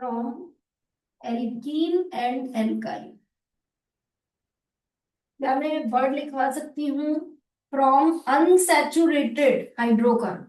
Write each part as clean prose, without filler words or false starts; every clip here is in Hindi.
From alkene and alkyne. क्या मैं वर्ड लिखवा सकती हूँ? From unsaturated hydrocarbon.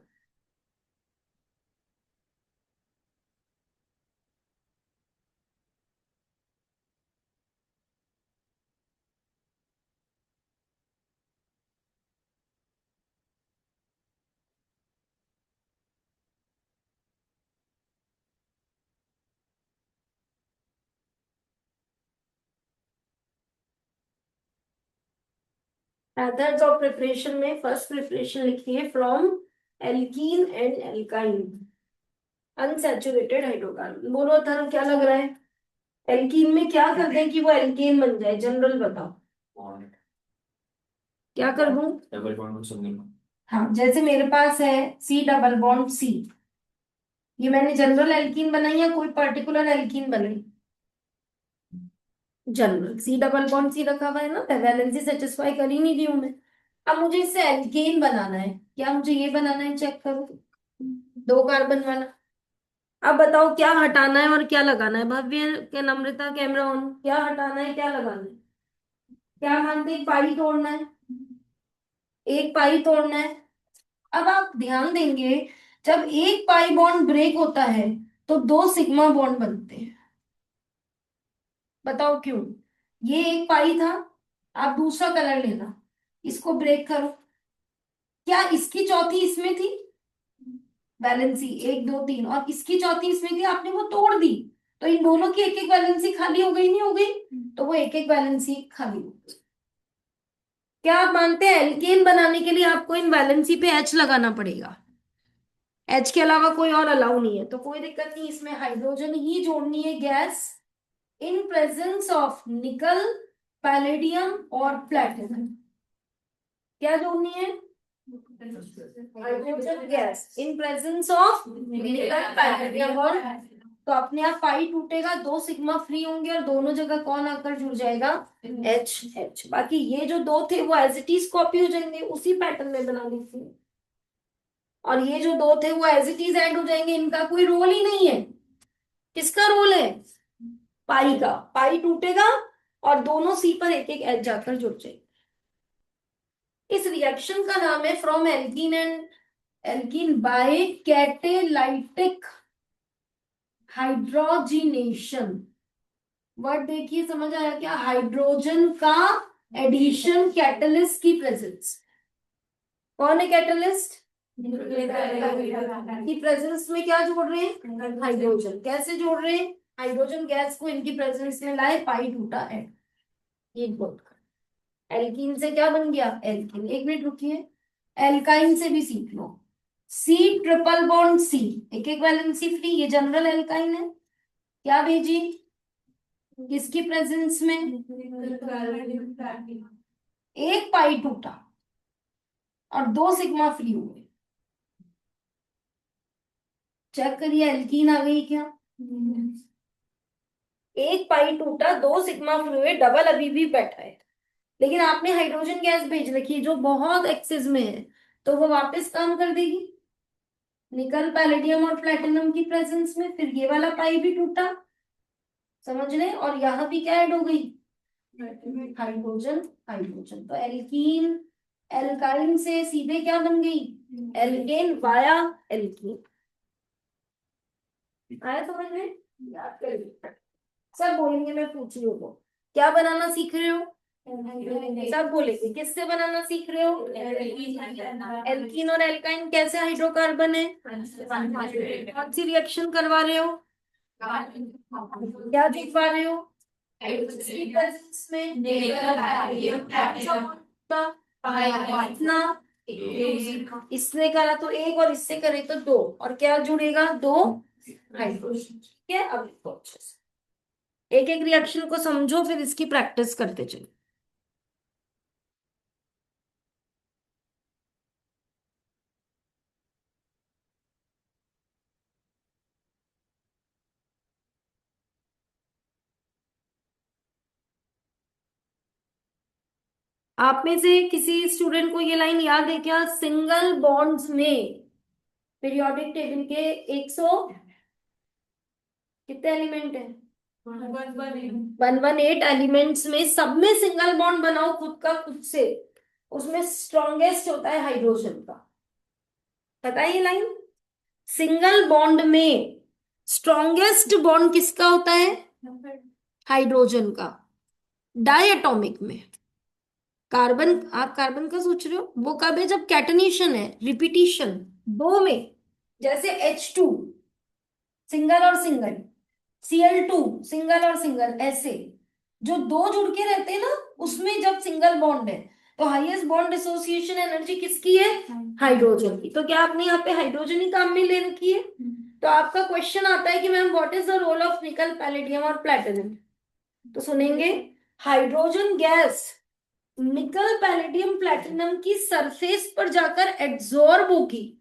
Methods of preparation में फर्स्ट प्रिपरेशन लिखिए from alkene and alkyne unsaturated hydrocarbon. बोलो धर्म, क्या लग रहा है? एल्कीन में क्या कर दें कि वो एल्केन बन जाए? जनरल बताओ। क्या कर दूं? डबल बॉन्ड सुनने में। हाँ, जैसे मेरे पास है सी डबल बॉन्ड सी। ये मैंने जनरल एल्कीन बनाई या कोई पर्टिकुलर एल्कीन बनाई? General. C double bond C रखा हुआ है ना, वैलेंसी सेटिस्फाई कर ही नहीं रही हूं मैं। अब मुझे इससे एल्केन बनाना है। क्या मुझे ये बनाना है? चेक करो। दो कार्बन वाला। अब बताओ क्या हटाना है और क्या लगाना है? भव्य के नम्रता कैमरा ऑन। क्या हटाना है, क्या लगाना है? क्या मानते हैं? पाई तोड़ना है। एक पाई तोड़ना है। अब आप ध्यान देंगे, जब एक पाई बॉन्ड ब्रेक होता है तो दो सिग्मा बॉन्ड बनते हैं। बताओ क्यों? ये एक पाई था। आप दूसरा कलर लेना, इसको ब्रेक करो। क्या इसकी चौथी इसमें थी? वैलेंसी एक दो तीन, और इसकी चौथी इसमें थी, आपने वो तोड़ दी। तो इन दोनों की एक एक वैलेंसी खाली हो गई, नहीं हो गई? तो वो एक एक वैलेंसी खाली हो गई। क्या आप मानते हैं एल्केन बनाने के लिए आपको इन वैलेंसी पे एच लगाना पड़ेगा? एच के अलावा कोई और अलाउ नहीं है, तो कोई दिक्कत नहीं, इसमें हाइड्रोजन ही जोड़नी है gas in presence of nickel, palladium और प्लेटिनम। क्या जोड़नी है? Hydrogen gas in presence of nickel, palladium और। तो अपने आप पाई टूटेगा, दो सिग्मा फ्री होंगे और दोनों जगह कौन आकर जुड़ जाएगा? H H. बाकी ये जो दो थे वो एज इट इज कॉपी हो जाएंगे, उसी पैटर्न में बना लीजिए। और ये जो दो थे वो एज इट इज ऐड हो जाएंगे, इनका कोई रोल ही नहीं है। किसका रोल है? पाई का। पाई टूटेगा और दोनों सी पर एक एक एच जाकर जुड़ जाएंगे। इस रिएक्शन का नाम है from alkene and alkene by catalytic hydrogenation. Word देखिए, समझ आया क्या? हाइड्रोजन का एडिशन कैटलिस्ट की प्रेजेंस। कौन है कैटलिस्ट? की प्रेजेंस में क्या जोड़ रहे हैं? हाइड्रोजन। कैसे जोड़ रहे हैं? हाइड्रोजन गैस को इनकी प्रेजेंस में लाए, पाई टूटा है। ये बोल एल्कीन से क्या बन गया? एल्कीन। एक मिनट रुकिए, एल्काइन से भी सीख लो। सी ट्रिपल बॉन्ड सी, एक एक वैलेंसी फ्री, ये जनरल एल्काइन है। क्या भेजी? किसकी प्रेजेंस में? एक पाई टूटा और दो सिग्मा फ्री हुए। चेक करिए एल्कीन आ गई क्या? एक पाई टूटा, दो सिग्मा फ्री हुए, डबल अभी भी बैठा है। लेकिन आपने हाइड्रोजन गैस भेज रखी है जो बहुत एक्सेस में है, तो वो वापस काम कर देगी निकल, पैलेडियम और प्लेटिनम की प्रेजेंस में। फिर ये वाला पाई भी टूटा, समझ रहे? और यहाँ भी क्या ऐड हो गई? हाइड्रोजन। हाइड्रोजन। तो एल्कीन एल्काइन से सीधे क्या बन गई? Alkane via alkene. आया समझ में? याद करिए, सब बोलेंगे, मैं पूछ रही हूँ तो। क्या बनाना सीख रहे हो? सब बोलेंगे किससे बनाना सीख रहे हो? एल्कीन और एल्काइन कैसे हाइड्रोकार्बन है? कौन सी रिएक्शन करवा रहे हो? क्या दिखवा रहे हो? इसकी presence में इतना, इसने करा तो एक और इससे करे तो दो, और क्या जुड़ेगा? दो हाइड्रोजन। ठीक है, अब इसको अच्छे से एक एक रिएक्शन को समझो, फिर इसकी प्रैक्टिस करते चलो। आप में से किसी स्टूडेंट को ये लाइन याद है क्या? सिंगल बॉन्ड्स में पीरियोडिक टेबल के 100 कितने एलिमेंट है? 118 एलिमेंट्स में सब में सिंगल बॉन्ड बनाओ खुद का खुद से, उसमें स्ट्रॉन्गेस्ट होता है हाइड्रोजन का। पता है ये लाइन? सिंगल बॉन्ड में स्ट्रॉन्गेस्ट बॉन्ड किसका होता है? हाइड्रोजन का। डायटोमिक में कार्बन, आप कार्बन का सोच रहे हो, वो कब है? जब कैटनेशन है, रिपीटिशन दो में, जैसे H2 सिंगल और सिंगल, Cl2 सिंगल और सिंगल, ऐसे जो दो जुड़ के रहते हैं ना, उसमें जब सिंगल बॉन्ड है तो हाईएस्ट बॉन्ड एसोसिएशन एनर्जी किसकी है? हाइड्रोजन की। तो क्या आपने यहाँ पे हाइड्रोजन ही काम में ले रखी है? तो आपका क्वेश्चन आता है कि ma'am what is the role of nickel, palladium और प्लैटिनम। तो सुनेंगे, hydrogen gas nickel palladium platinum की सरफेस पर जाकर एड्सॉर्ब होगी,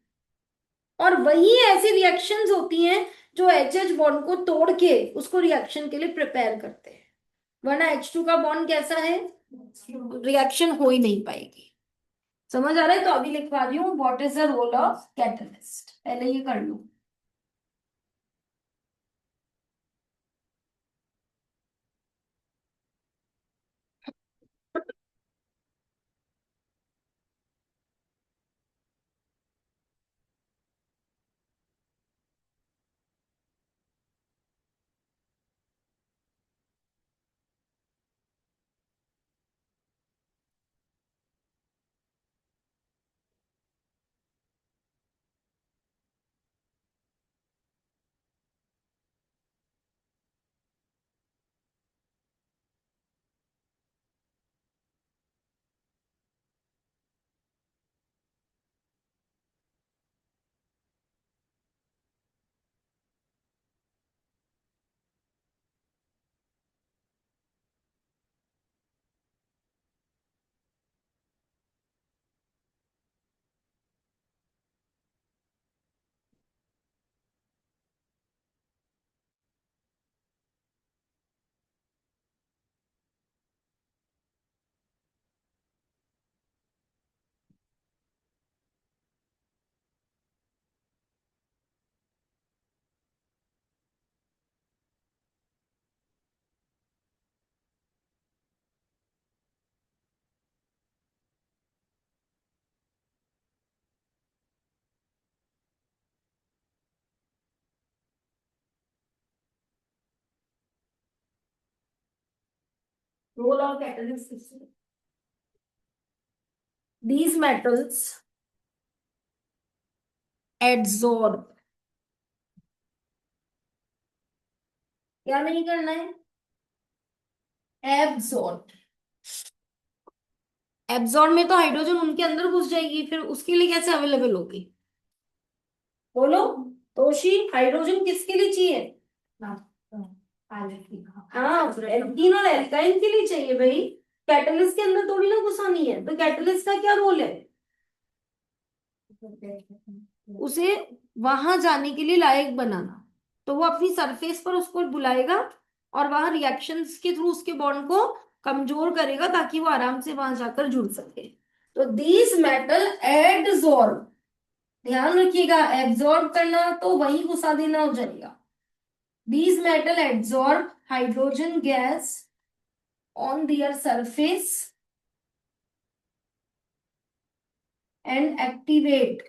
और वही ऐसी रिएक्शंस होती हैं जो एच बॉन्ड को तोड़ के उसको रिएक्शन के लिए प्रिपेयर करते हैं। वरना H2 का बॉन्ड कैसा है? रिएक्शन हो ही नहीं पाएगी। समझ आ रहा है? तो अभी लिखवा रही हूँ, what is the role of catalyst, पहले ये कर लो। Role of catalyst, these metals adsorb, क्या नहीं करना है? एब्सॉर्ब। एब्सॉर्ब में तो हाइड्रोजन उनके अंदर घुस जाएगी, फिर उसके लिए कैसे अवेलेबल होगी? बोलो तोशी, हाइड्रोजन किसके लिए चाहिए? हाँ, एल्कीन और एल्काइन के लिए चाहिए भाई, कैटलिस्ट के अंदर थोड़ी ना घुसानी है। तो कैटलिस्ट का क्या रोल है? उसे वहां जाने के लिए लायक बनाना। तो वो अपनी सरफेस पर उसको बुलाएगा और वहां रिएक्शंस के थ्रू उसके बॉन्ड को कमजोर करेगा ताकि वो आराम से वहां जाकर जुड़ सके। तो दीज मेटल एडसॉर्ब, ध्यान रखिएगा, एब्जॉर्ब करना तो वहीं घुसा देना हो जाएगा। These metal absorb hydrogen gas on their surface and activate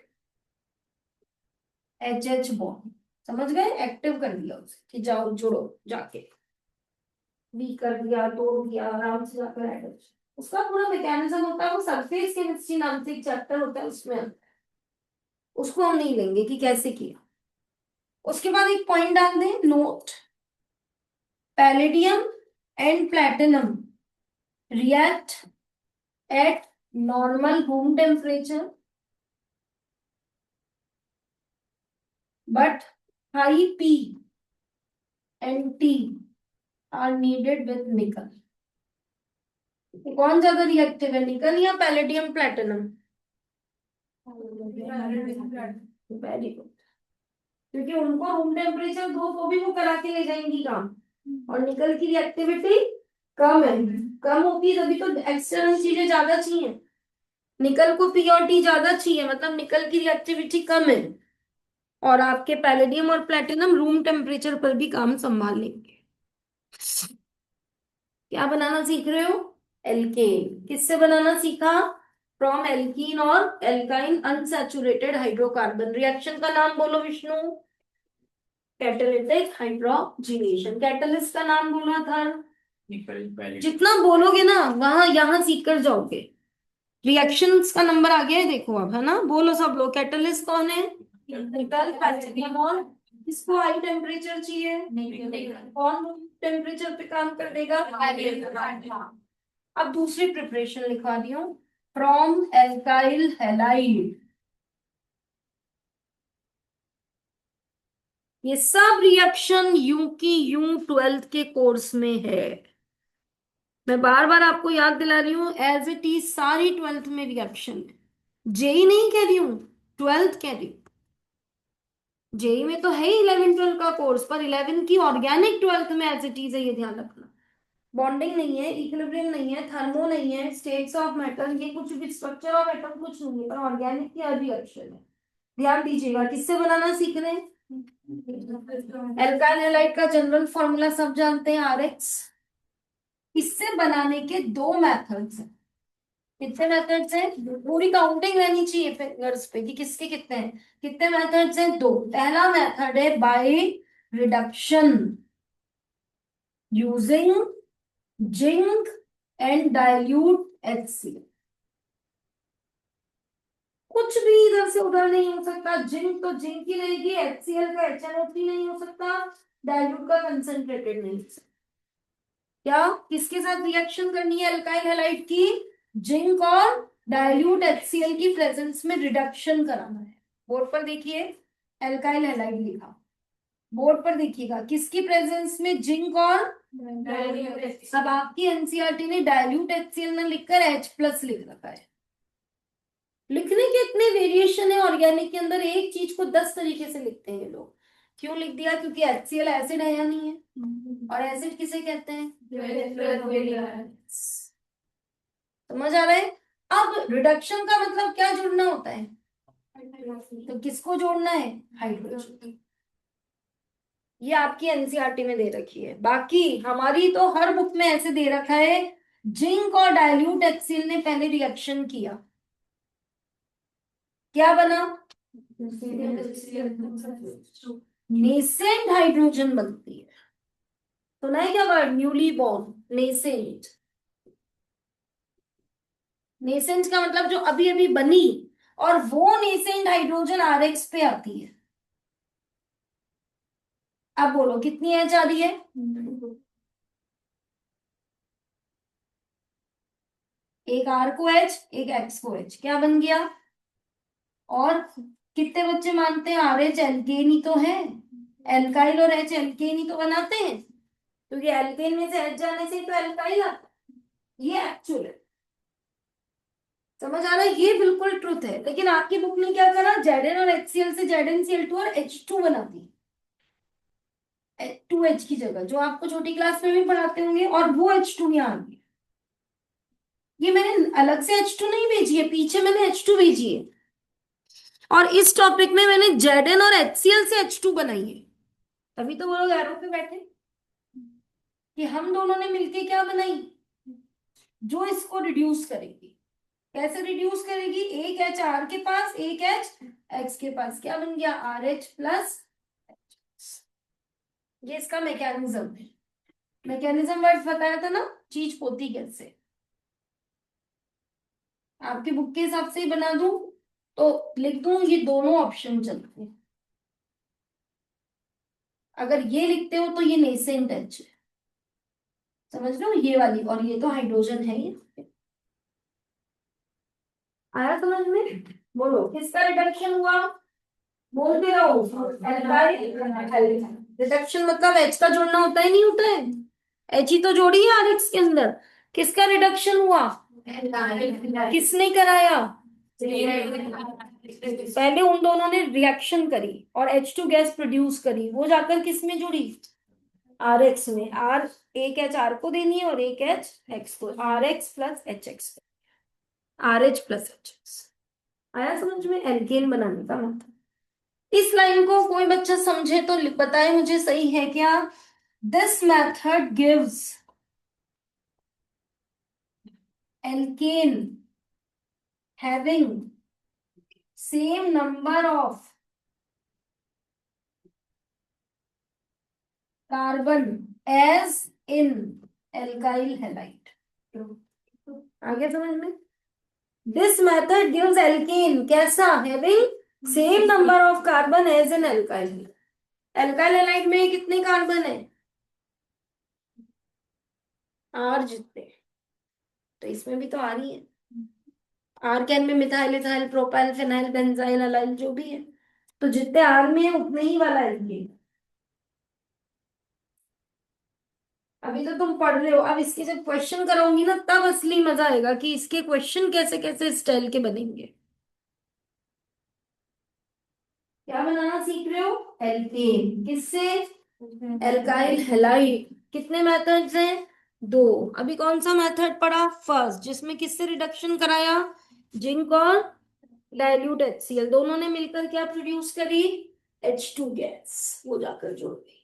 H bond. समझ गए? एक्टिव कर दिया उसे कि जाओ जुड़ो, जाके वी कर दिया, तोड़ दिया, आराम से जाकर ऐड हो जाए। उसका पूरा मैकेनिज्म होता है, वो सरफेस केमिस्ट्री नाम से एक चैप्टर होता है उसमें, उसको हम नहीं लेंगे कि कैसे किया। उसके बाद एक पॉइंट डाल दें, note, palladium and platinum react at normal room temperature but high P and T are needed with nickel। कौन ज्यादा रिएक्टिव है, निकल या पैलेडियम प्लैटिनम? वेरी गुड, क्योंकि उनको रूम टेम्परेचर दो तो भी वो करा के ले जाएंगी काम, और निकल की रिएक्टिविटी कम है, कम होगी तभी तो एक्सटर्नल चीजें ज्यादा चाहिए। निकल को पी और टी ज्यादा चाहिए, मतलब निकल की रिएक्टिविटी कम है, और आपके पैलेडियम और प्लेटिनम रूम टेम्परेचर पर भी काम संभाल लेंगे। क्या बनाना सीख रहे हो? एल्केन। किससे बनाना सीखा? फ्रॉम एल्कीन और एल्काइन अनसैचुरेटेड हाइड्रोकार्बन। रिएक्शन का नाम बोलो विष्णु। Catalytic hydrogenation. कैटलिस्ट का नाम बोला था। जितना बोलोगे ना वहां यहां सीख कर जाओगे। रिएक्शंस का नंबर आ गया है देखो अब, है ना? बोलो सब लोग, कैटलिस्ट कौन है? निकल पैलेडियम। किसको हाई टेम्परेचर चाहिए? कौन टेम्परेचर पे काम कर देगा? अब दूसरी प्रिपरेशन लिखवा दी हूँ। From alkyl halide. ये सब रिएक्शन यूं की यूं 12th के कोर्स में है। मैं बार बार आपको याद दिला रही हूँ, एज इट इज सारी 12th में रिएक्शन है। जेई नहीं कह रही हूँ, 12th कह रही हूँ। जेई में तो है ही 11 12 का कोर्स, पर 11 की ऑर्गेनिक 12th में एज इट इज है, ये ध्यान रखना। बॉन्डिंग नहीं है, इक्विलिब्रियम नहीं है, थर्मो नहीं है, स्टेट्स ऑफ मेटल, ये कुछ भी स्ट्रक्चर ऑफ एटम कुछ नहीं है, पर ऑर्गेनिक की हर रिएक्शन है। ध्यान दीजिएगा। किससे बनाना सीख रहे हैं? एल्काइल हैलाइड का जनरल फॉर्मूला सब जानते हैं, आरएक्स। इससे बनाने के दो मेथड्स हैं। कितने मेथड्स हैं? पूरी काउंटिंग रहनी चाहिए फिंगर्स पे कि किसके कितने हैं। कितने मेथड्स हैं? दो। पहला मेथड है by reduction using zinc and dilute HCl। कुछ भी इधर से उधर नहीं हो सकता। जिंक तो जिंक ही रहेगी, HCl का HNO3 नहीं हो सकता, डाइल्यूट का कंसंट्रेटेड नहीं हो सकता। क्या किसके साथ रिएक्शन करनी है अल्काइल हैलाइड की? जिंक और डाइल्यूट HCl की प्रेजेंस में रिडक्शन कराना है। बोर्ड पर देखिए, अल्काइल हैलाइड लिखा। बोर्ड पर देखिएगा, किसकी प्रेजेंस में? जिंक और डाइल्यूट। अब आपकी एनसीईआरटी ने डाइल्यूट HCl ना लिखकर H+ लिख रखा है। लिखने के इतने वेरिएशन है ऑर्गेनिक के अंदर, एक चीज को 10 तरीके से लिखते हैं लोग। क्यों लिख दिया? क्योंकि HCl एसिड है या नहीं है? और एसिड किसे कहते हैं? समझ आ रहा है? अब रिडक्शन का मतलब क्या जोड़ना होता है? तो किसको जोड़ना है? हाइड्रोजन। ये आपकी एनसीईआरटी में दे रखी है, बाकी हमारी तो हर बुक में ऐसे दे रखा है। जिंक और डाइल्यूट HCl ने पहले रिएक्शन किया, क्या बना? नेसेंट हाइड्रोजन बनती है। सुना है क्या word? Newly born, nascent. Nascent का मतलब जो अभी अभी बनी, और वो नेसेंट हाइड्रोजन आरएक्स पे आती है। अब बोलो कितनी एच आ रही है? एक आर को एच, एक एक्स को एच, क्या बन गया? और कितने बच्चे मानते हैं आर एच एल्केन ही तो है? एल्काइल और एच एल्केन ही तो बनाते हैं, क्योंकि एल्केन में से एच जाने से ही तो एल्काइल आता है। ये एक्चुअल है। समझ आ रहा है? ये बिल्कुल ट्रुथ है। लेकिन आपकी बुक ने क्या करा? जेडन और HCl से ZnCl2 और H2 बना दी, 2H की जगह, जो आपको छोटी क्लास में भी पढ़ाते होंगे, और वो H2 यहाँ आ गया। ये मैंने अलग से H2 नहीं भेजी है, पीछे मैंने H2 भेजी है, और इस टॉपिक में मैंने Zn और HCl से H2 बनाई है। तभी तो वो लोग एरो पे बैठे कि हम दोनों ने मिलके क्या बनाई, जो इसको रिड्यूस करेगी। कैसे रिड्यूस करेगी? एक एच आर के पास, एक एच एक्स के पास, क्या बन गया? RH+। ये इसका मैकेनिज्म है। मैकेनिज्म वर्ड बताया था ना, चीज होती कैसे। आपके बुक के हिसाब से ही बना दूं तो लिख दूं ये दोनों ऑप्शन चलते हैं। अगर ये लिखते हो तो ये नेसेंट एच है, समझ लो, ये वाली, और ये तो हाइड्रोजन है ही। आया समझ में? बोलो किसका रिडक्शन हुआ? बोलते रहो। रिडक्शन मतलब एच का जोड़ना होता है, नहीं होता है? एच ही तो जोड़ी है आरएक्स के अंदर। किसका रिडक्शन हुआ? किसने कराया? पहले उन दोनों ने रिएक्शन करी और H2 गैस प्रोड्यूस करी, वो जाकर किस में जुड़ी? RX में। आर, एक एच आर को देनी है और एक एच एक्स को, RX+HX, RH+HX। आया समझ में? एल्केन बनाने का मतलब। इस लाइन को कोई बच्चा समझे तो बताए मुझे, सही है क्या? This method gives alkane having same number of carbon as in alkyl halide. आगे समझ में? दिस मेथड गिव्स एल्केन कैसा, having same number of carbon as in alkyl. Alkyl halide में कितने कार्बन है? आर जितने। तो इसमें भी तो आ रही है। आर कैन में methyl ethyl propyl phenyl benzyl allyl जो भी है। तो जितने आर में है उतने ही वाला एल्केन। अभी तो तुम पढ़ रहे हो, अब इसके जब क्वेश्चन कराऊंगी ना तब असली मजा आएगा कि इसके क्वेश्चन कैसे कैसे स्टाइल के बनेंगे। क्या बनाना सीख रहे हो? एल्केन किससे? Alkyl halide. कितने मेथड्स हैं? दो। अभी कौन सा मेथड पढ़ा? फर्स्ट, जिसमें किससे रिडक्शन कराया? जिंक और डाइल्यूट HCl दोनों ने मिलकर क्या प्रोड्यूस करी? H2 गैस, वो जाकर जुड़ गई।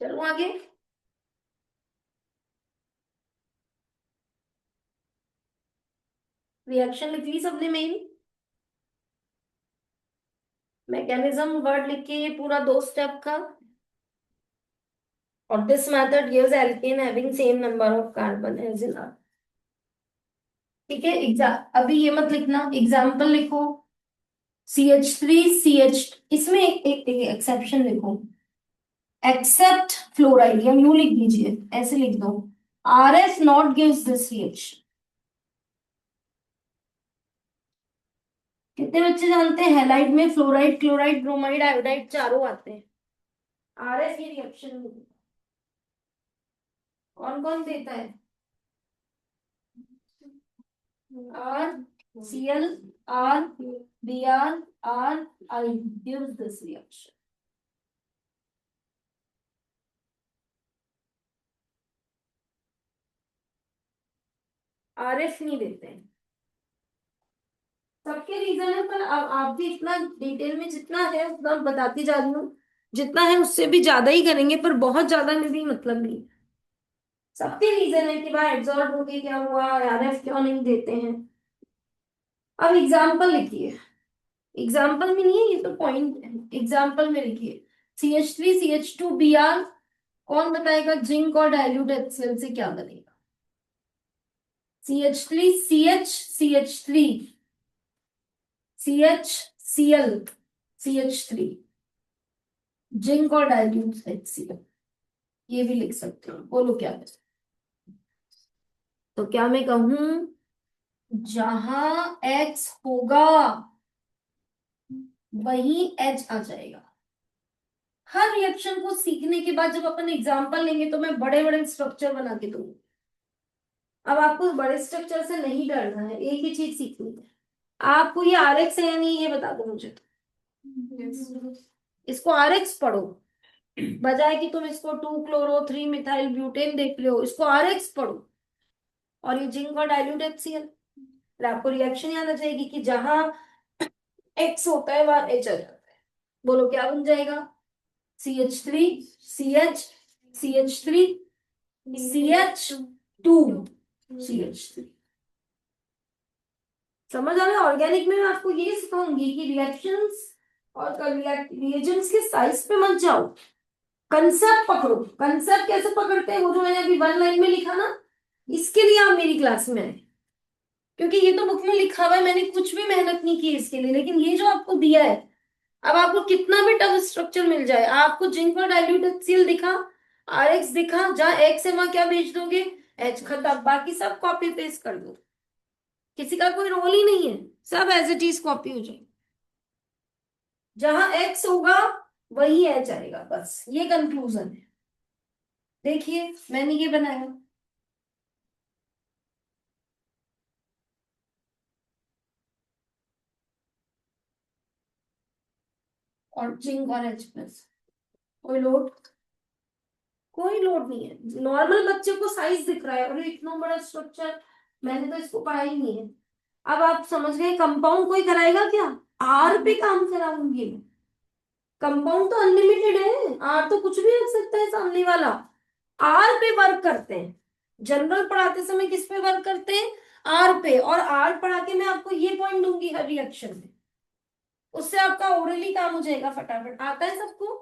चलो आगे। रिएक्शन लिख ली सबने मेन? मैकेनिज्म वर्ड लिख के ये पूरा 2 स्टेप का। और this method gives alkane having same number of carbon as in R. ठीक है, एग्जाम अभी ये मत लिखना, एग्जाम्पल लिखो। CH3 CH, इसमें एक एक्सेप्शन लिखो। एक्सेप्ट फ्लोराइड, या यूं लिख दीजिए, ऐसे लिख दो। RF not gives this reaction. कितने बच्चे जानते हैं हैलाइड में फ्लोराइड क्लोराइड ब्रोमाइड आयोडाइड चारों आते हैं? RF ये रिएक्शन कौन कौन देता है? RCl RBr RI gives this reaction। RF नहीं देते हैं। सबके रीजन है, पर अब आप भी इतना डिटेल में जितना है उतना बताती जा रही हूँ। जितना है उससे भी ज्यादा ही करेंगे, पर बहुत ज्यादा में भी मतलब नहीं। सबके रीजन है कि भाई एब्जॉर्ब हो गई, क्या हुआ, RF क्यों नहीं देते हैं। अब एग्जाम्पल लिखिए। एग्जाम्पल में नहीं है, ये तो पॉइंट है, एग्जाम्पल में लिखिए। CH3 CH2 Br। कौन बताएगा जिंक और डाइल्यूट HCl से क्या बनेगा? CH3 CH CH3 CHCl zinc और डाइल्यूट HCl। ये भी लिख सकते हो, बोलो क्या है? तो क्या मैं कहूं, जहां X होगा वहीं H आ जाएगा। हर रिएक्शन को सीखने के बाद जब अपन एग्जाम्पल लेंगे तो मैं बड़े बड़े स्ट्रक्चर बना के दूंगी। अब आपको बड़े स्ट्रक्चर से नहीं डरना है, एक ही चीज सीखनी है। आपको ये RX है या नहीं ये बता दो मुझे। इसको RX पढ़ो, बजाय कि तुम इसको 2 क्लोरो 3 मिथाइल ब्यूटेन देख रहे हो, इसको RX पढ़ो। और ये जिंक और डाइल्यूट HCl। फिर आपको रिएक्शन याद आ जाएगी कि जहां X होता है वहां H आ जाता है। बोलो क्या बन जाएगा? CH3 CH CH3 CH2 CH3। समझ आ रहा है? ऑर्गेनिक में मैं आपको ये सिखाऊंगी कि रिएक्शंस और रिएजेंट्स के साइज पे मत जाओ, कंसेप्ट पकड़ो। कंसेप्ट कैसे पकड़ते हैं, वो जो मैंने अभी 1 लाइन में लिखा ना, इसके लिए आप मेरी क्लास में आए, क्योंकि ये तो बुक में लिखा हुआ है, मैंने कुछ भी मेहनत नहीं की इसके लिए, लेकिन ये जो आपको दिया है, अब आपको कितना भी टफ स्ट्रक्चर मिल जाए, आपको जिंक और डाइल्यूट HCl दिखा, RX दिखा, जहां एक्स है वहां क्या भेज दोगे, H, खत्म, बाकी सब कॉपी पेस्ट कर दो, किसी का कोई रोल ही नहीं है, सब एज इट इज कॉपी हो जाए, जहां एक्स होगा वही एच आएगा, बस ये कंक्लूजन है। देखिए मैंने ये बनाया, और जिंक और H+, कोई लोड, कोई लोड नहीं है, नॉर्मल बच्चे को साइज दिख रहा है और ये इतना बड़ा स्ट्रक्चर, मैंने तो इसको पढ़ा ही नहीं है। अब आप समझ गए, कंपाउंड कोई कराएगा क्या, आर पे काम कराऊंगी, कंपाउंड तो अनलिमिटेड है, आर तो कुछ भी रख सकता है सामने वाला, आर पे वर्क करते हैं, जनरल पढ़ाते समय किस पे वर्क करते हैं, आर पे, और आर पढ़ा के मैं आपको ये पॉइंट दूंगी हर रिएक्शन में, उससे आपका ओरली काम हो जाएगा फटाफट, आता है सबको।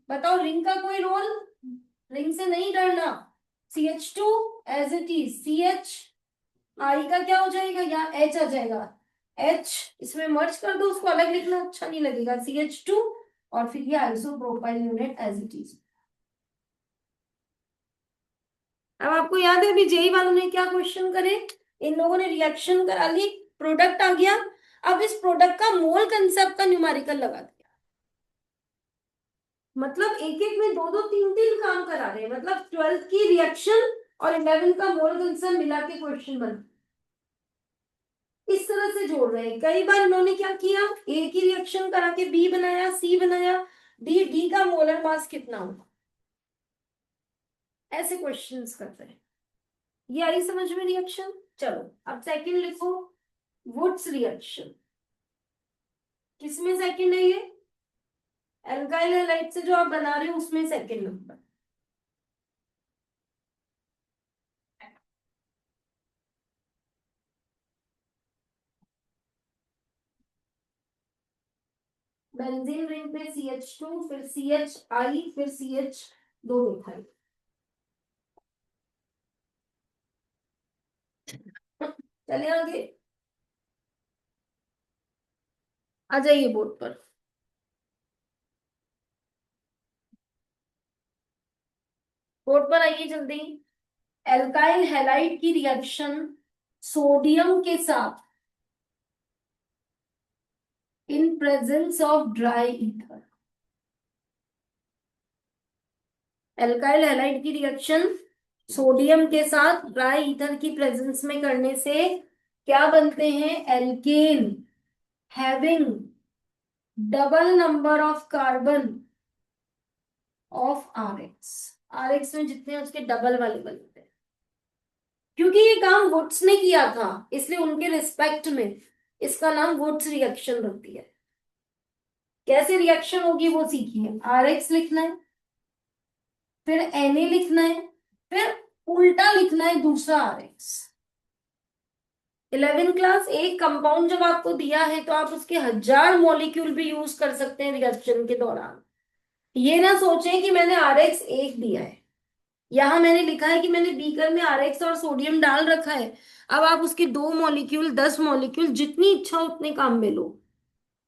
बताओ रिंग का कोई रोल, रिंग से नहीं डरना, CH2 as it is, CH, I का क्या हो जाएगा, यहाँ H आ जाएगा, H इसमें मर्ज कर दो, उसको अलग लिखना अच्छा नहीं लगेगा, CH2, और फिर ये isopropyl unit as it is. अब आपको याद है अभी जेई वालों ने क्या क्वेश्चन करे, इन लोगों ने रिएक्शन करा ली, प्रोडक्ट आ गया, अब इस प्रोडक्ट का मोल कंसेप्ट का न्यूमेरिकल लगा दिया, मतलब एक एक में दो दो तीन तीन काम करा रहे हैं, मतलब 12th की रिएक्शन और 11 का मोल कंसेप्ट मिला के क्वेश्चन बना, इस तरह से जोड़ रहे हैं। कई बार इन्होंने क्या किया, ए की रिएक्शन करा के बी बनाया, सी बनाया, डी, डी का मोलर मास कितना होगा, ऐसे क्वेश्चंस करते हैं। ये आई समझ में रिएक्शन। चलो अब सेकंड लिखो, वुड्स रिएक्शन, किसमें सेकंड है ये, एल्काइल हैलाइड से जो आप बना रहे हो उसमें सेकंड नंबर। बेंजीन रिंग पे CH2, फिर CHI, फिर CH2 लिखा है। चले आगे, आ जाइए बोर्ड पर, बोर्ड पर आइए जल्दी। एल्काइल हैलाइड की रिएक्शन सोडियम के साथ in presence of dry ether, alkyl halide की रिएक्शन सोडियम के साथ ड्राई ईथर की प्रेजेंस में करने से क्या बनते हैं, alkane having double number of carbon of RX, RX में जितने हैं उसके डबल वाले बनते हैं, क्योंकि ये काम वुड्स ने किया था, इसलिए उनके रिस्पेक्ट में इसका नाम वुड्स रिएक्शन रख दिया है। कैसे रिएक्शन होगी वो सीखिए, RX लिखना है, फिर Na लिखना है, फिर उल्टा लिखना है दूसरा RX। 11 क्लास, एक कंपाउंड जब आपको दिया है तो आप उसके 1000 मॉलिक्यूल भी यूज कर सकते हैं रिएक्शन के दौरान। ये ना सोचें कि मैंने RX एक दिया है, यहां मैंने लिखा है कि मैंने बीकर में RX और सोडियम डाल रखा है, अब आप उसके 2 मॉलिक्यूल 10 मॉलिक्यूल जितनी इच्छा उतने काम में लो।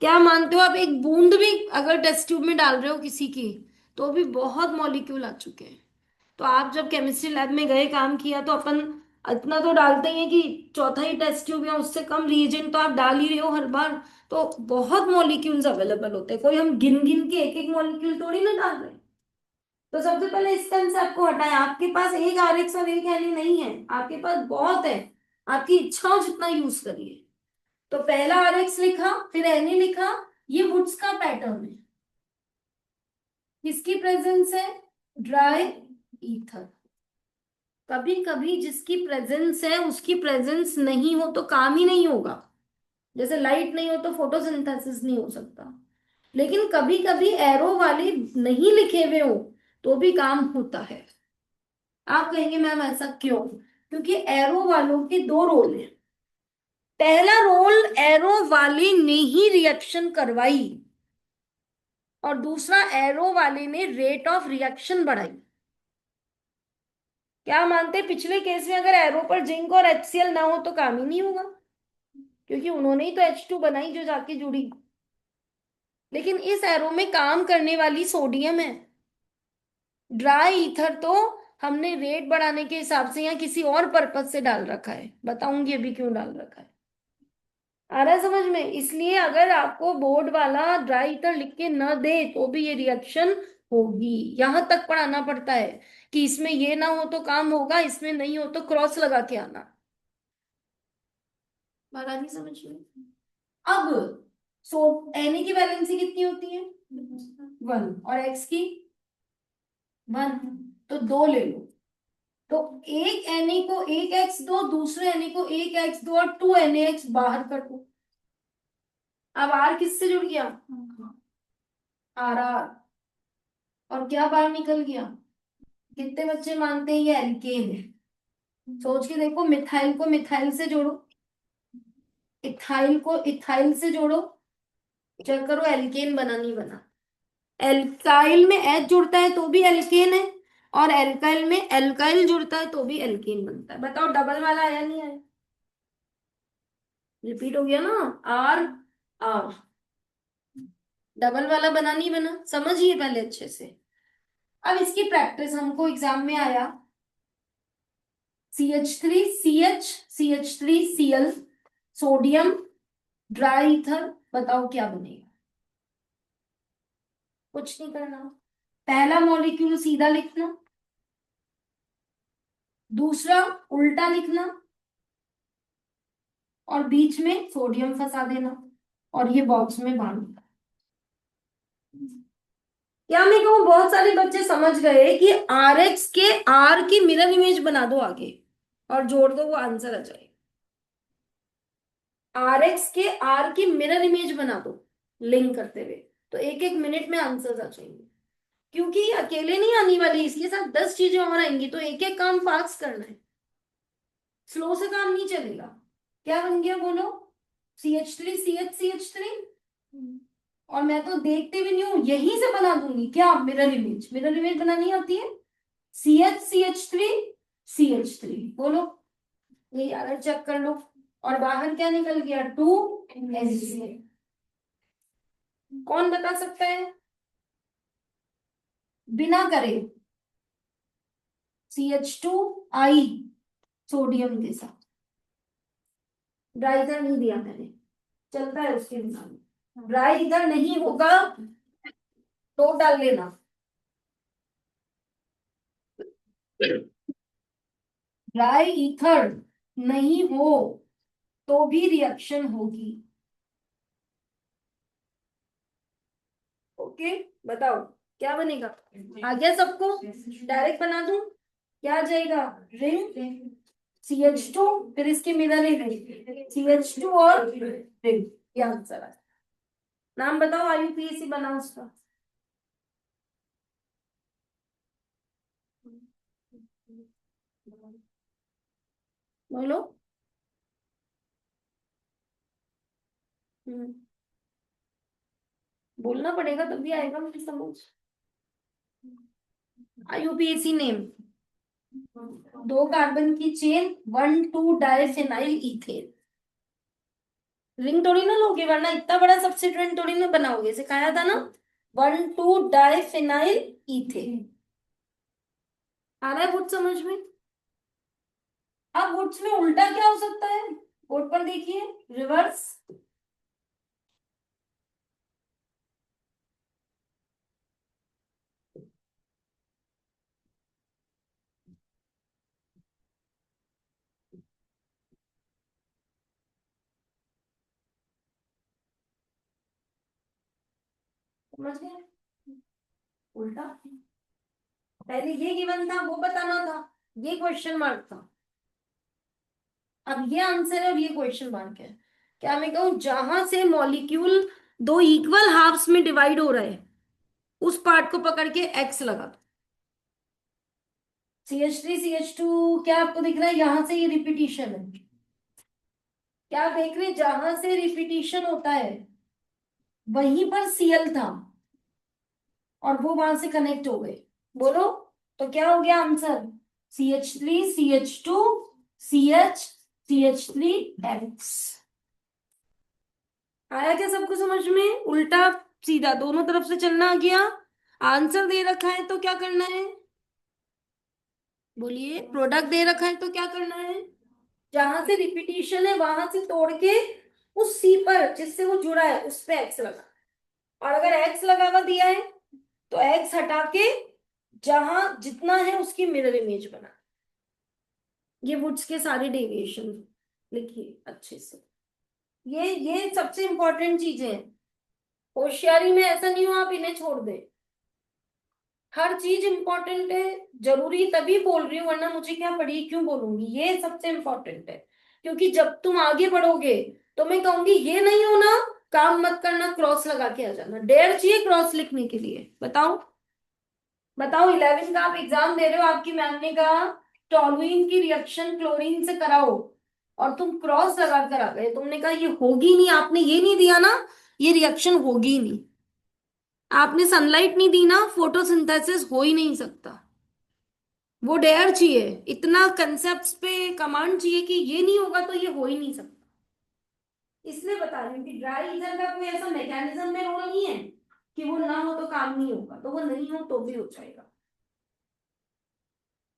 क्या मानते हो आप, एक बूंद भी अगर टेस्ट ट्यूब में डाल रहे हो किसी की, तो भी बहुत मॉलिक्यूल आ चुके हैं। तो आप जब केमिस्ट्री लैब में गए काम किया तो अपन इतना तो डालते ही हैं कि चौथा ही टेस्ट ट्यूब या उससे कम रिएजेंट तो आप डाल ही रहे हो हर बार, तो बहुत मॉलिक्यूल्स अवेलेबल होते हैं, कोई हम गिन गिन के एक एक मॉलिक्यूल थोड़ी ना डाल रहे हैं। तो सबसे पहले इस कंसेप्ट को हटाएं, आपके पास एक RX और एक Na नहीं है, आपके पास बहुत है, आपकी इच्छा हो जितना यूज करिए। तो पहला RX लिखा, फिर Na लिखा, ये वुड्स का पैटर्न है, किसकी प्रेजेंस है, ड्राई ईथर। कभी कभी जिसकी प्रेजेंस है उसकी प्रेजेंस नहीं हो तो काम ही नहीं होगा, जैसे लाइट नहीं हो तो फोटोसिंथेसिस नहीं हो सकता, लेकिन कभी कभी एरो वाले नहीं लिखे हुए हो तो भी काम होता है। आप कहेंगे मैम ऐसा क्यों, क्योंकि एरो वालों के दो रोल हैं, पहला रोल एरो वाले ने ही रिएक्शन करवाई, और दूसरा एरो वाले ने रेट ऑफ रिएक्शन बढ़ाई। क्या मानते, पिछले केस में अगर एरो पर जिंक और HCl ना हो तो काम ही नहीं होगा, क्योंकि उन्होंने ही तो H2 बनाई जो जाके जुड़ी। लेकिन इस एरो में काम करने वाली सोडियम है। ड्राई ईथर तो हमने रेट बढ़ाने के हिसाब से या किसी और पर्पज से डाल रखा है, बताऊंगी अभी क्यों डाल रखा है। आ रहा है समझ में? इसलिए अगर आपको बोर्ड वाला ड्राई ईथर लिख के न दे तो भी ये रिएक्शन होगी, यहां तक पढ़ाना पड़ता है कि इसमें ये ना हो तो काम होगा, इसमें नहीं हो तो क्रॉस लगा के आना। बात आ रही समझ में? अब सो Na की वैलेंसी कितनी होती है? 1। और X की 1, तो 2 ले लो। तो एक Na को एक X दो, दूसरे Na को एक X दो और 2NaX बाहर कर दो। अब R किससे जुड़ गया? RR। और क्या बाहर निकल गया? कितने बच्चे मानते हैं ये एल्केन है? सोच के देखो, मिथाइल को मिथाइल से जोड़ो, इथाइल को इथाइल से जोड़ो, चेक करो एल्केन बना नहीं बना। एल्काइल में H जुड़ता है तो भी एल्केन है, और एल्काइल में एल्काइल जुड़ता है तो भी एल्केन बनता है। बताओ डबल वाला आया नहीं आया? रिपीट हो गया ना। Are are. डबल वाला बना नहीं बना, समझिए पहले अच्छे से। अब इसकी प्रैक्टिस हमको एग्जाम में आया, CH3CH CH3Cl, sodium, dry ether, बताओ क्या बनेगा? कुछ नहीं करना, पहला मॉलिक्यूल सीधा लिखना, दूसरा उल्टा लिखना, और बीच में सोडियम फंसा देना, और ये बॉक्स में बांध देना। क्या मैं कहूँ, बहुत सारे बच्चे समझ गए कि RX के R की मिरर इमेज बना दो आगे और जोड़ दो, वो आंसर आ जाए। RX के R की मिरर इमेज बना दो लिंक करते हुए, तो एक एक मिनट में आंसर्स आ जाएंगे। क्योंकि ये अकेले नहीं आने वाली, इसके साथ 10 चीजें और आएंगी, तो एक एक काम फास्ट करना है, स्लो से काम नहीं चलेगा। क्या बन गया बोलो? CH3CH CH3। और मैं तो देखते भी नहीं हूं, यहीं से बना दूंगी क्या? मिरर इमेज, मिरर इमेज बनानी आती है। CH CH3 CH3 बोलो, ये यार चेक कर लो। और बाहर क्या निकल गया? 2H। कौन बता सकता है बिना करे? CH2I सोडियम के साथ, ड्राई इधर नहीं दिया मैंने, चलता है उसके बिना। ड्राई इधर नहीं होगा तो डाल लेना। ड्राई ईथर नहीं हो तो भी रिएक्शन होगी। ओके, बताओ क्या बनेगा? आ गया सबको? डायरेक्ट बना दूं? क्या आ जाएगा? रिंग CH2, फिर इसकी मिरर रिंग CH2 और रिंग, ये आंसर है। नाम बताओ IUPAC बना उसका। बोलो। हम्म, बोलना पड़ेगा तभी आएगा मुझे समझ। IUPAC नेम, 2 कार्बन की चेन, 1,2 डाइफेनाइल इथेन। रिंग थोड़ी ना लोगे, वरना इतना बड़ा सब्स्टिट्यूएंट थोड़ी ना बनाओगे, सिखाया था ना। 1,2 डाइफेनाइल इथेन। आ रहा है कुछ समझ में? अब वुड्स में उल्टा क्या हो सकता है? बोर्ड पर देखिए, रिवर्स। समझ गए? उल्टा, पहले ये गिवन था वो बताना था, ये क्वेश्चन मार्क था। अब ये आंसर है और ये क्वेश्चन मार्क है। क्या मैं कहूं, जहां से मॉलिक्यूल दो इक्वल हाफ्स में डिवाइड हो रहा है उस पार्ट को पकड़ के X लगा दो। CH3 CH2, क्या आपको दिख रहा है? यहां से ये रिपीटिशन है। क्या आप देख रहे हैं? जहां से रिपीटिशन होता है वहीं पर Cl था और वो वहां से कनेक्ट हो गए। बोलो, तो क्या हो गया answer? CH3 CH2 CH CH3 X। आया क्या सबको समझ में? उल्टा सीधा दोनों तरफ से चलना आ गया। आंसर दे रखा है तो क्या करना है? बोलिए, प्रोडक्ट दे रखा है तो क्या करना है? जहां से रिपीटिशन है वहां से तोड़ के उस सी पर जिससे वो जुड़ा है उस पे एक्स लगा। और अगर एक्स लगा हुआ दिया है तो एक्स हटा के जहां जितना है उसकी मिरर इमेज बना। ये वुड्स के सारे डेविएशन लिखिए अच्छे से। ये सबसे इंपॉर्टेंट चीजें हैं। होशियारी में ऐसा नहीं हो आप इन्हें छोड़ दें। हर चीज इंपॉर्टेंट है। जरूरी तभी बोल रही हूँ वरना मुझे क्या पड़ी क्यों बोलूंगी। ये सबसे इंपॉर्टेंट है क्योंकि जब तुम आगे बढ़ोगे तो मैं कहूंगी ये नहीं होना, काम मत करना, क्रॉस लगा के आ जाना। डेयर चाहिए क्रॉस लिखने के लिए? बताओ बताओ। 11 का आप एग्जाम दे रहे हो, आपकी मैम ने कहा टॉलुइन की रिएक्शन क्लोरीन से कराओ और तुम क्रॉस लगा कर आ गए। तुमने कहा ये होगी नहीं, आपने ये नहीं दिया ना, ये रिएक्शन होगी नहीं। आपने सनलाइट नहीं दी ना, फोटोसिंथेसिस हो ही नहीं सकता। वो डेयर चाहिए, इतना कंसेप्ट पे कमांड चाहिए कि ये नहीं होगा तो ये हो ही नहीं सकता। इसलिए बता रही हूँ कि ड्राई ईथर का कोई ऐसा मैकेनिज्म में रोल नहीं है कि वो ना हो तो काम नहीं होगा, तो वो नहीं हो तो भी हो जाएगा।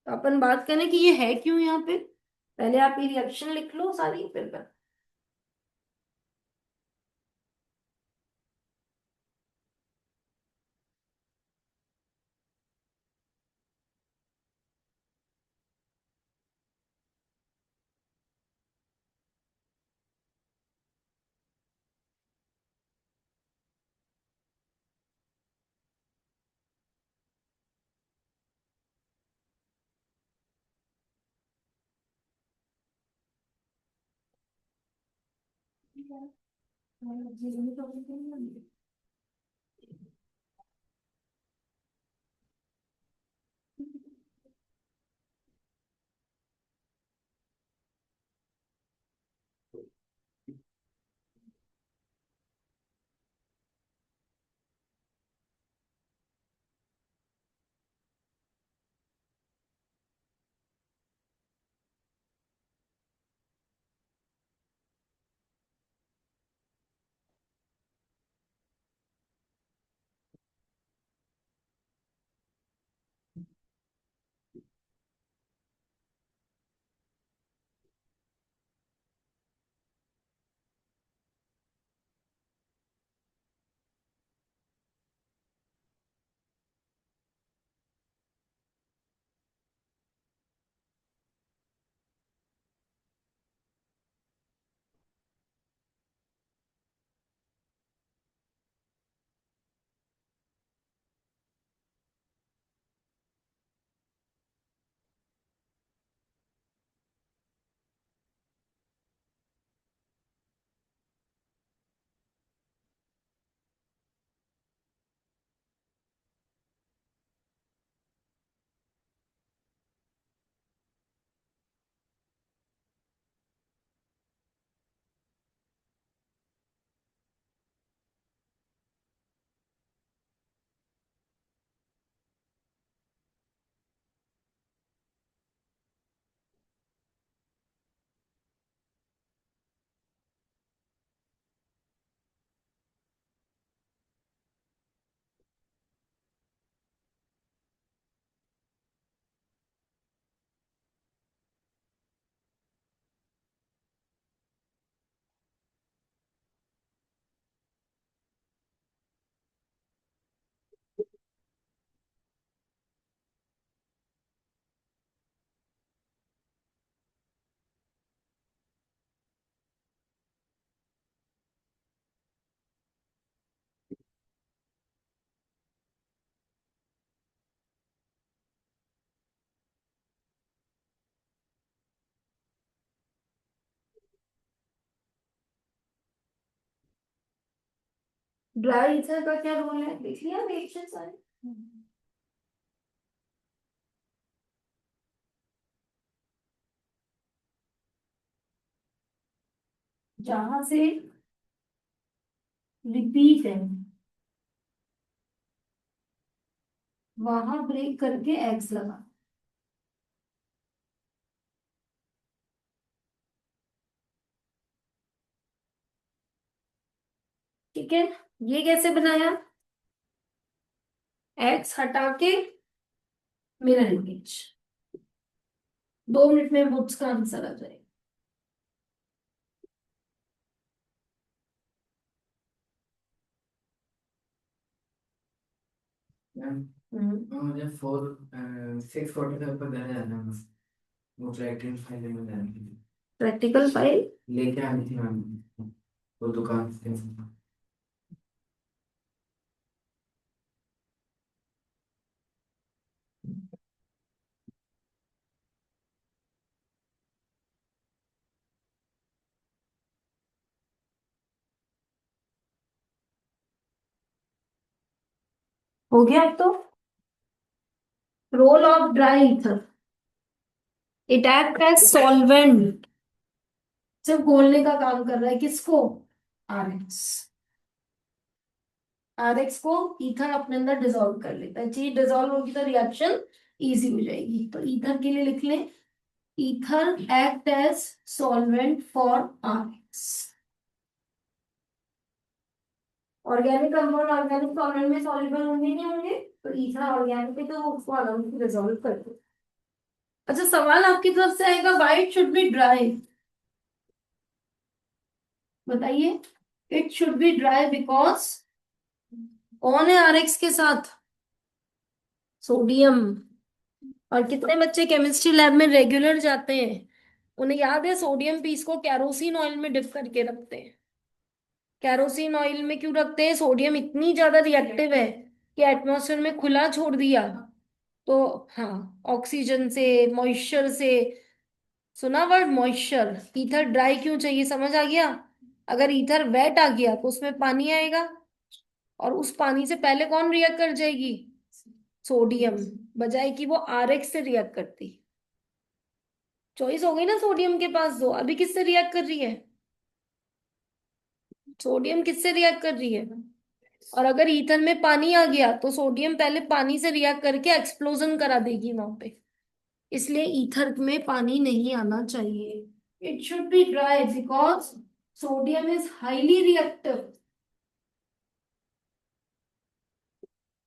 तो अपन बात करें कि ये है क्यों यहाँ पे। पहले आप ये रिएक्शन लिख लो सारी, फिर ड्राई ईथर का क्या रोल है देख लिया रिएक्शन सारे। जहां से रिपीट है वहां ब्रेक करके एक्स लगा। ठीक है, ये कैसे बनाया? एक्स हटा के मिरर इमेज। 2 मिनट में बुक्स का आंसर आ जाएगा। मैम, हम्म। मुझे 6:45 पर घर जाना है। वो प्रैक्टिस फाइल लेने जानी थी। Practical file. लेके आनी थी मैम, वो दुकान से। हो गया अब तो। Role of dry ether, it act as solvent. सिर्फ घोलने का काम कर रहा है, किसको? आरएक्स। आरएक्स को ईथर अपने अंदर डिसॉल्व कर लेता है। चीज डिसॉल्व होगी तो रिएक्शन इजी हो जाएगी। तो ईथर के लिए लिख लें, ether act as solvent for RX. Organic compound organic solvent में सॉल्युबल होंगे नहीं होंगे, तो ईथर ऑर्गेनिक है तो वो उसको आराम से डिसॉल्व कर दो। अच्छा, सवाल आपकी तरफ से आएगा, वाइट शुड बी ड्राई। बताइए। It should be dry because कौन है आरएक्स के साथ? सोडियम। और कितने बच्चे केमिस्ट्री लैब में रेगुलर जाते हैं? उन्हें याद है सोडियम पीस को कैरोसिन ऑयल में डिप करके रखते हैं। कैरोसिन ऑयल में क्यों रखते हैं? सोडियम इतनी ज्यादा रिएक्टिव है कि एटमॉस्फेयर में खुला छोड़ दिया तो, हाँ, ऑक्सीजन से, मॉइस्चर से, सुना वर्ड मॉइस्चर। ईथर ड्राई क्यों चाहिए, समझ आ गया? अगर ईथर वेट आ गया तो उसमें पानी आएगा, और उस पानी से पहले कौन रिएक्ट कर जाएगी? सोडियम। बजाय कि वो आरएक्स से रिएक्ट करती। चॉइस हो गई ना सोडियम के पास दो, अभी किससे रिएक्ट कर रही है? सोडियम किससे रिएक्ट कर रही है? और अगर ईथर में पानी आ गया तो सोडियम पहले पानी से रिएक्ट करके एक्सप्लोजन करा देगी वहां पे। इसलिए ईथर में पानी नहीं आना चाहिए। It should be dry because sodium is highly reactive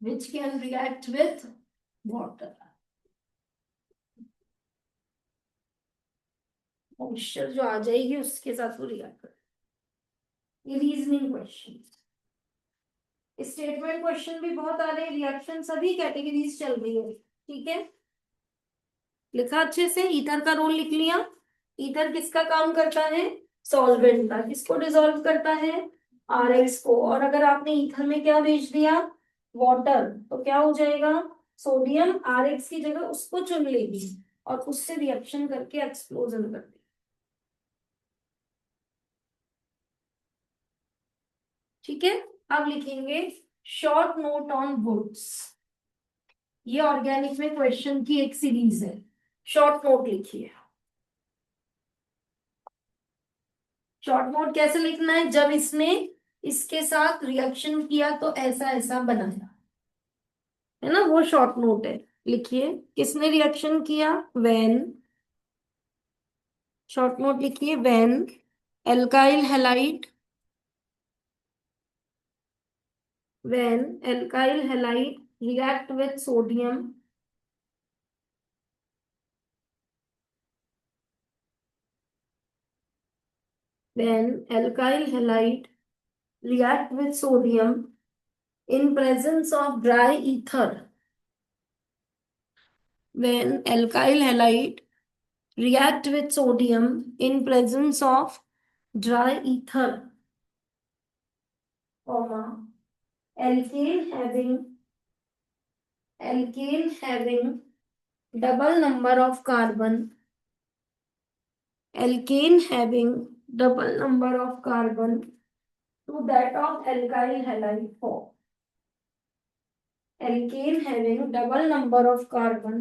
which can react with water। Moisture जो आ जाएगी उसके साथ वो रिएक्ट कर। ये रीजनिंग क्वेश्चन। स्टेटमेंट क्वेश्चन भी बहुत आ रहे हैं, रिएक्शन सभी कैटेगरीज चल रही है। ठीक है, लिखा अच्छे से, ईथर का रोल लिख लिया। ईथर किसका काम करता है? सॉल्वेंट का। किसको डिसॉल्व करता है? आरएक्स को। और अगर आपने ईथर में क्या भेज दिया? वाटर, तो क्या हो जाएगा? सोडियम आरएक्स की जगह उसको चुन लेगी और उससे रिएक्शन करके एक्सप्लोजन कर देगी। ठीक है, अब लिखेंगे शॉर्ट नोट ऑन वुड्स। ये ऑर्गेनिक में क्वेश्चन की एक सीरीज है। शॉर्ट नोट लिखिए। शॉर्ट नोट कैसे लिखना है? जब इसने इसके साथ रिएक्शन किया तो ऐसा ऐसा बनाया, है ना, वो शॉर्ट नोट है। लिखिए, किसने रिएक्शन किया? व्हेन। शॉर्ट नोट लिखिए, when alkyl halide, when alkyl halide react with sodium, when alkyl halide react with sodium in presence of dry ether, when alkyl halide react with sodium in presence of dry ether, comma, alkane having alkane having double number of carbon, alkane having double number of carbon to that of alkyl halide form, alkane having double number of carbon,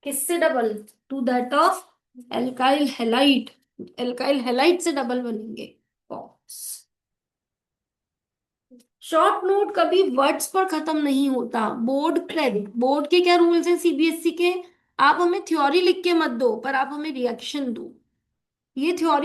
किससे double? To that of alkyl halide. Alkyl halide से डबल बनेंगे बॉन्ड्स। शॉर्ट नोट कभी वर्ड्स पर खत्म नहीं होता। बोर्ड क्रेडिट, बोर्ड के क्या रूल्स हैं सीबीएसई के? आप हमें थ्योरी लिख के मत दो, पर आप हमें रिएक्शन दो। ये थ्योरी